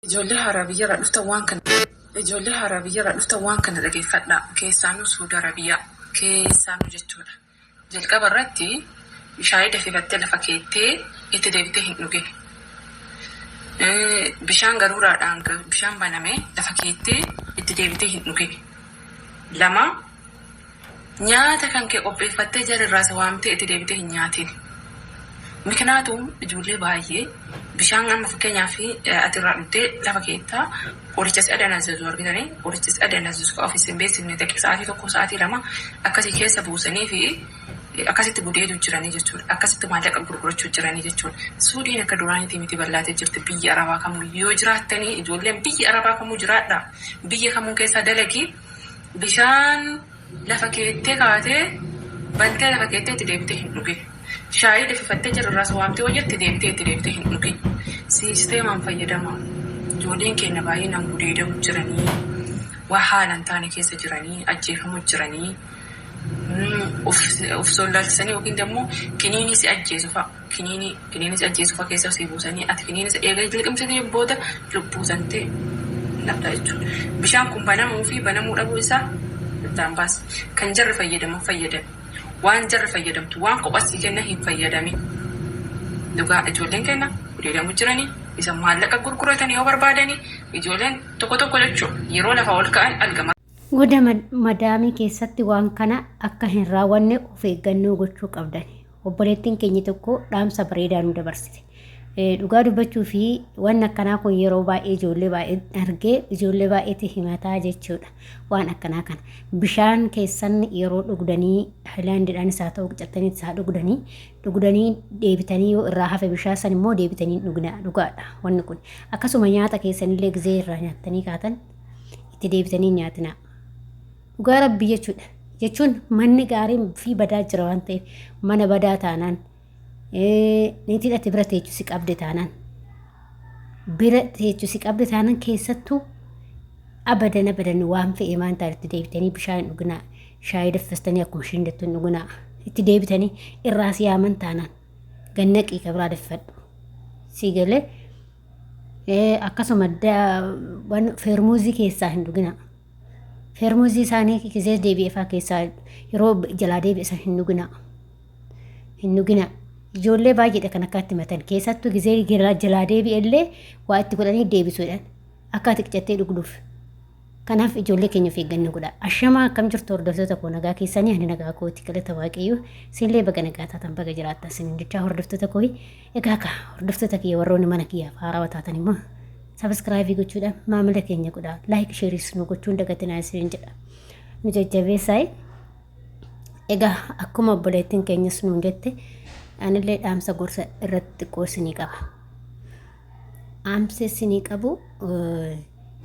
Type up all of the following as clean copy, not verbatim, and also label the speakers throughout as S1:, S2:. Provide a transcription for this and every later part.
S1: Ijoollee Harabiyyaa dhuftan waan kana dhageeffadhaa. Keessaanuu Suudi Arabiyaa keessaanuu jechuudha. Jalqaba irratti bishaan danfifattee lafa keettee itti deebitee hin dhugine. Bishaan garuuraadhaan bishaan banamee lafa keettee itti deebitee hin dhugine. 2 nyaata kan kee qopheeffattee jarirraas waamtee itti deebitee hin nyaatin. Miknaatum ijoollee baay'ee bishaan amma fakkeenyaaf atirraa dhuftee lafa keettaa qorichas adanaasisu argitanii qorichas adanaasisu ofiis hin beeksifne ta'e sa'aatii 1 sa'aatii 2 akkasii keessa buusanii fi akkasitti gudeetu jiranii jechuudha. Akkasitti maallaqa gurgurachuu jiranii jechuudha. Suudiin akka duraaniitii miti bal'aatee jirti. Biyya Arabaa kamuu yoo jiraattanii ijoolleen biyya Arabaa kamuu jiraadha. Biyya kamuu keessaa dalagii bishaan lafa keettee kaatee bantee lafa keettee itti deebitee hin dhugine. Shaayii danfifattee jarirraas waamtee hojjette deebitee itti deebitee hin dhugine. Siisteemaan fayyadamaa. Ijoolleen keenya baay'inaan gudeedamu jiranii waa haalaan taane keessa jiranii ajjeefamu jiranii of sollaalchisanii yookiin immoo kiniinii si ajjeesu fa'a. Kiniinii si ajjeesu fa'a keessa si buusanii ati kiniinii si eegaa liqimsitee booda lubbuu santee nafta jechuudha. Bishaan kun banamuu fi banamuu dhabuu isaa itti baas. Kan jarri fayyadamu fayyadame. Waan jarri fayyadamtu waan qophasii kenna hin fayyadame. Dhugaa ijoolleen keenya gudeedamu jiranii isa maallaqa gurguratanii yoo barbaadanii ijoolleen tokko jechuudha yeroo lafa ol ka'an argama.
S2: Goda madaamii keessatti waan kana akka hin raawwanne of eeggannoo gochuu qabdan. Obboleettiin keenya tokko dhaamsa bareedaa nu dabarsite. Dhugaa dubbachuu fi waan akkanaa kun yeroo baay'ee ijoollee baay'ee argee ijoollee baay'eetti himataa jechuudha. Waan akkanaa kana bishaan keessan yeroo dhugdanii haayilaandiidhaan isaa ta'u qicatanii isaa dhugdanii deebitanii yoo irraa hafe bishaan san immoo deebitanii dhugaadha wanni kun. Akkasuma nyaata keessanillee gizee irraa nyaattanii kaatan itti deebitanii nyaatina. Dhugaa rabbii jechuudha. Jechuun manni gaariin fi badaa jira waan ta'eef mana badaa taanaan niitiin ati bira teechusi qabde taanaan keessattuu abadan waan fe'ee maan taa'etti deebitanii bishaan dhugnaa shaayii daffastanii akkuma shindattuun dhugnaa itti deebitanii irraas yaaman taanaan gannaqii kabraa daffadhu sii galee akkasuma feermuuzii keessaa hin dhugnaa. Feermuuzii isaanii kisee deebi'eefaa keessaa yeroo jalaa deebi'isan hin dhuginaa. Ijoollee baay'eedha kan akka itti matan keessattuu gisee jalaa deebi'ellee waa itti godhanii deebisuudhaan akka ati qicattee dhugduuf. Kanaaf ijoollee keenya of eeggannoo godhaa. Ashamaa akkam jirtu hordoftoota koo nagaa keessanii ani nagaa kooti galata waaqayyoo siinlee baga nagaa taatan baga jiraattan siin jechaa hordoftoota koo egaa ka hordoftoota kiyya warroonni mana kiyyaaf haarawaa taatan immoo sabiskiraaybii gochuudhaan maamila keenya godhaa laayik sheeris nu gochuun dagatinaa isin jedha. Nu jajjabeessaa egaa akkuma obboleettiin keenyas nuun jette anillee dhaamsa gorsa irratti xiqqoo isinii qaba. Dhaamsa isinii qabu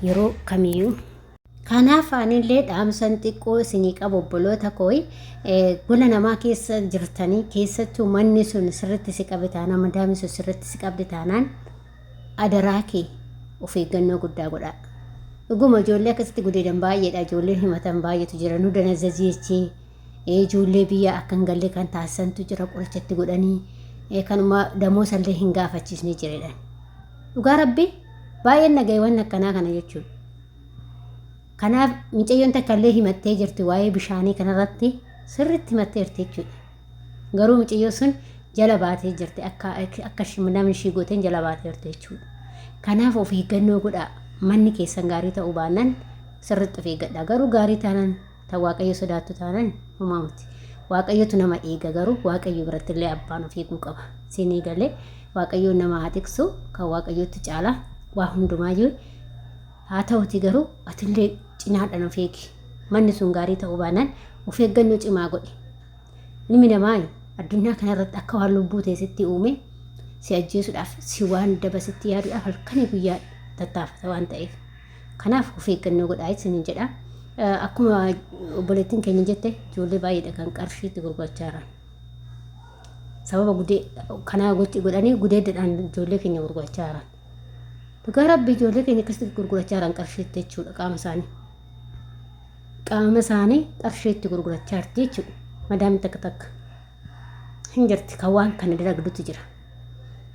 S2: yeroo kamiyyuu. Kanaaf anillee dhaamsan xiqqoo isinii qabu obboloota koo gola namaa keessa jirtanii keessattuu manni sun sirriitti si qabe taanaan madaamni sun sirriitti si qabde taanaan adaraa kee of eeggannoo guddaa godhaa. Dhuguma ijoollee akkasitti gudeedan baay'eedha. Ijoolleen himatan baay'eetu jira. Nu danazazii jechee ijoollee biyya akka hin galle kan taasisantu jira qorichatti godhanii kanuma damoosallee hin gaafachiisne jireedhaan. Dhugaa rabbii baay'een nagayeewwan akkanaa kana jechuudha. Kanaaf mucayyoon takkaallee himattee jirti waa'ee bishaanii kanarratti sirriitti himattee jirti jechuudha. Garuu mucayyoo sun jala baatee jirti akka namni ishii gooteen jala baatee jirti jechuudha. Kanaaf of eeggannoo godhaa. Manni keessan gaarii ta'uu baannaan sirriitti of eeggadhaa. Garuu gaarii taanaan ta waaqayyo sodaattu taanaan homaa miti. Waaqayyotu nama eega garuu waaqayyo biratti illee abbaan of eeguu qaba. Siinii galee waaqayyoon nama haa tiksu kan waaqayyotti caalaa waa hundumaayyuu haa ta'uti garuu atillee cinaadhaan of eegi. Manni sun gaarii ta'uu baannaan of eeggannoo cimaa godhi. Ilmi namaa addunyaa kanarratti akka waan lubbuu teessitti uume si ajjeesuudhaaf si waan dabasitti yaaduudhaaf halkanii guyyaa tattaafata waan ta'eef. Kanaaf of eeggannoo godhaa isin jedha. Akkuma obboleettiin keenya jette ijoollee baay'eedha kan qarshiitti gurgurachaa jiran. Sababa gudee kanaa godhanii gudeedhaan ijoollee keenya gurgurachaa jiran. Dhugaa rabbi ijoollee keenya akkasitti gurgurachaa jiran qarshiitti jechuudha qaama isaanii. Qaama isaanii qarshiitti gurgurachaa jirti jechuudha. Madaamni takka hin jirti kan waan kana dalagdutti jira.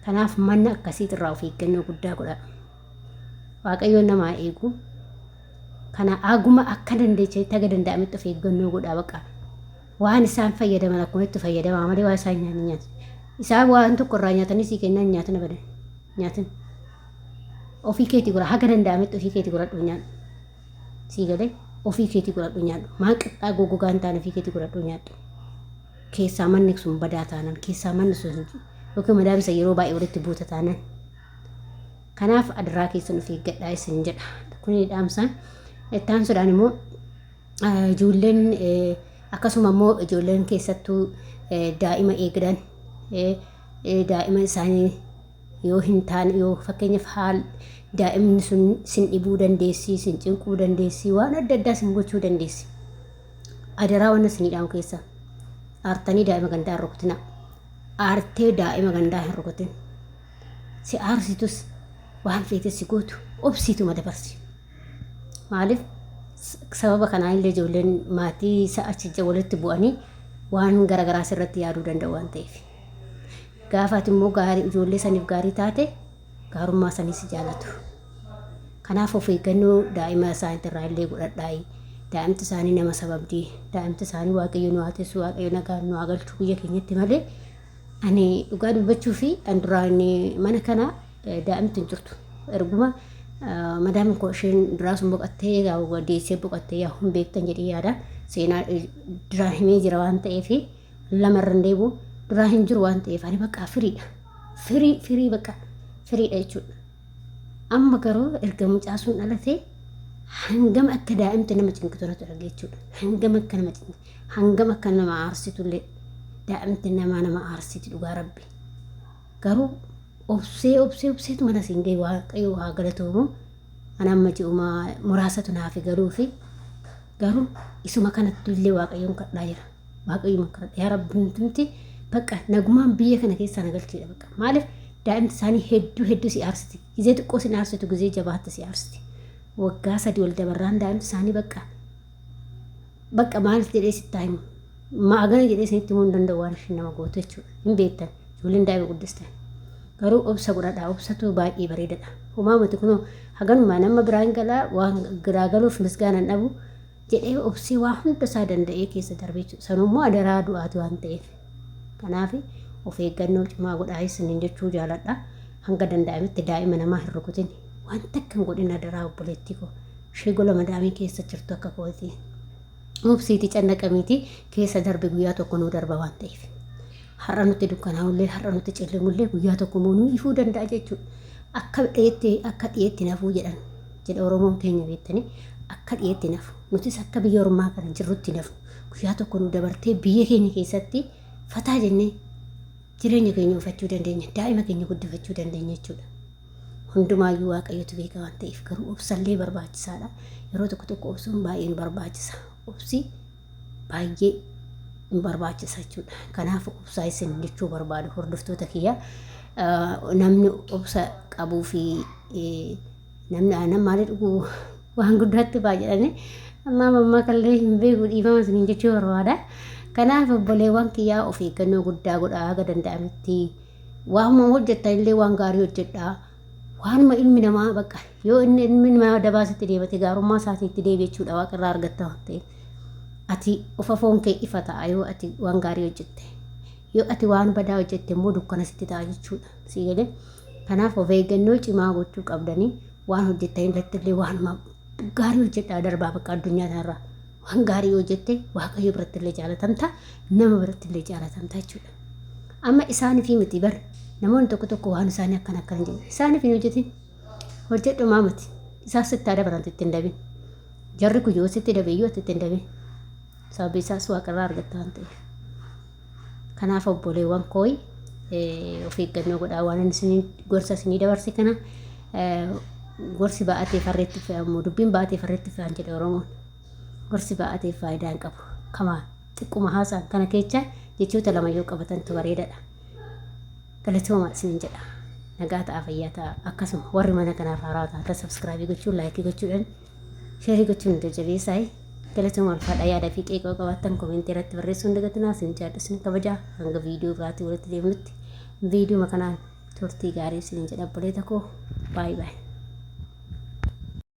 S2: Kanaaf manna akkasiitirraa of eeggannoo guddaa godhaa. waaqayyoon namaa eegu kana aguma akka dandeechee taga danda'ametti of eeggannoo godhaa baqa waan isaan fayyadaman akkuma itti fayyadamaa malee waan isaan nyaatu isaan waan tokko irraa nyaatanii sii kennan nyaatan abadan nyaatan ofii keetii gura haga danda'ametti ofii keetii godhadhu nyaadhu sii galee ofii keetii godhadhu nyaadhu maan qixxaa gogogaa hin taane ofii keetii godhadhu nyaadhu keessaa manni sun badaa taanan keessaa manni sun yookiin madaamsa yeroo baay'ee walitti buuta taanan kanaaf adaraa keessan of eeggadhaa isin jedha kuni dhaamsaan ittaan sodaan immoo ijoolleen akkasuma immoo ijoolleen keessattuu daa'ima eegdan daa'ima isaanii yoo hin taane yoo fakkeenyaaf haal daa'imni sun sin dhibuu dandeessi sin cinquu dandeessi waan adda addaa sin gochuu dandeessi adaraa waan isin dhaamu keessa aartanii daa'ima gandaa hin rukutina aartee daa'ima gandaa hin rukutin si aarsitus waan feete si gootu obsiituma dabarsi maaliif sababa kanaa illee ijoolleen maatii sa'achicha walitti bu'anii waan garagaraa sirratti yaaduu danda'u waan ta'eef gaafaati immoo gaarii ijoollee saniif gaarii taate gaarummaa saniis jaalatu kanaaf of eeggannoo daa'ima isaaniitirraa illee godhadhaayi daa'imti isaanii nama sababdii daa'imti isaanii waaqayyo nu haateessu waaqayyo nagaan nu hagalchuu biyya keenyatti malee ani dhugaa dubbachuu fi an duraan mana kana daa'imti hin jirtu erguma madaamin koo isheen duraa sun boqattee gaa deessee boqattee yaa hin beektan jedhee yaada seenaa duraa himee jira waan ta'eef lamarran deebu duraa hin jiru waan ta'eef ani bakka firiidha firii bakka firiidha jechuudha amma garuu erga mucaasuun dhalatee hangam akka daa'imti nama cinqitu natti arge jechuudha hangam akka nama aarsitullee daa'imti nama aarsiti dhugaa rabbi garuu obseetu mana siin ga'e waaqayyo haa galatoomu ana amma ji'uma muraasatu naaf galuu fi garuu isuma kanatti illee waaqayyoon kadhaa jira waaqayyoon kadhaa yaa rabbi nuti bakka nagumaan biyya kana keessa nagalchiidha bakka maaliif daa'imti isaanii hedduu si aarsiti gizee xiqqoo sin aarsitu gizee jabaatti si aarsiti waggaa 3 ol dabarraan daa'imti isaanii bakka maaliif jedhee sitti himu maagana jedhee sinitti himuu hin danda'u waan isheen nama gootu jechuudha hin beektan ijoolleen daa'ima guddistan garuu obsa godhadhaa obsatu baay'ee bareedadha uumamati kunoo haganuma nama biraan galaa waan garaagaluuf misgaanaan dhabu jedhee obsee waa hunda isaa danda'ee keessa darbee jechuudha sanummoo adaraa du'aati waan ta'eef kanaaf of eeggannoo cimaa godhaa isiniin jechuu jaaladha hanga danda'ametti daa'ima namaa hin rukutin waan takka hin godhin adaraa obboleettii koo ishee gola madaamii keessa jirtu akka kooti obsiitii cannaqamiitii keessa darbe guyyaa tokko nuu darba waan ta'eef har'a nuti dukkanaa'ullee har'a nuti cillimullee guyyaa tokko nuu ifuu danda'a jechuudha akka dhiyeetti nafuu jedha oromoon keenya beektanii akka dhiyeetti nafu nutis akka biyya ormaa kana jirrutti nafu guyyaa tokko nu dabartee biyya keenya keessatti fataa jennee jireenya keenya ufachuu dandeenya daa'ima keenya guddifachuu dandeenya jechuudha hundumaayyuu waaqayyotu beeka waan ta'eef garuu obsallee barbaachisaadha yeroo tokko obsuun baay'een barbaachisa obsi baay'ee barbaachisa jechuudha kanaaf obsaa isin jechuu barbaadu hordoftoota kiyya namni obsa qabuu fi namni maali dhuguu waan guddaatti baay'adhani amma mammaa kallee hin beeku dhiifama isin jechuu barbaada kanaaf obboleewwan kiyyaa of eeggannoo guddaa godhaa haga danda'ametti waanuma hojjettan illee waan gaarii hojjedhaa waanuma ilmi namaa bakka yoo ilmi namaa dabaasitti deebate gaarummaa isaatiitti deebi'achuudha waaqarraa argatta waan ta'eef ati of afoon kee ifa ta'a yoo ati waan gaarii hojjette yoo ati waan badaa hojjette immoo dukkana sitti ta'a jechuudha sii galee kanaaf of eeggannoo cimaa gochuu qabdanii waan hojjettan irratti illee waanuma gaarii hojjedhaa darbaa bakka addunyaa kanarraa waan gaarii hojjette waaqayyo biratti illee jaalatamta nama biratti illee jaalatamta jechuudha amma isaaniif miti bar namoonni tokko waan isaanii akkana jedhu isaaniif hin hojjetin hojjedhu maamati isaas sitti dabalantu ittiin dabin jarri kun yoo sitti dabeeyyuu ati ittiin dabin sababni isaas waaqarraa argatta waan ta'eef kanaaf obboleewwan kooyi of eeggannoo godhaa waan isin gorsa isinii dabarse kana gorsi baatee farreetti fe'amu dubbiin baatee farreetti fe'an jedhe oromoon gorsi baatee faayidaa hin qabu kama xiqquma haasaan kana keessa jechoota lama yoo qabatantu bareedadha galatooma isin jedha nagaa ta'a fayyaa ta'a akkasuma warri mana kanaaf haaraa taata sabskraabii gochuun laayikii gochuudhaan sheerii gochuun jajjabeessaa galatooma alfaadha yaada fi qeeqoo qabaattan koomentii irratti barreessuun dagatinaa isin jaadhu isin kabajaa hanga viidiyoo biraatii walitti deemnutti viidiyoo kanaan turtii gaarii isin jedha obboleeta koo baay'ee.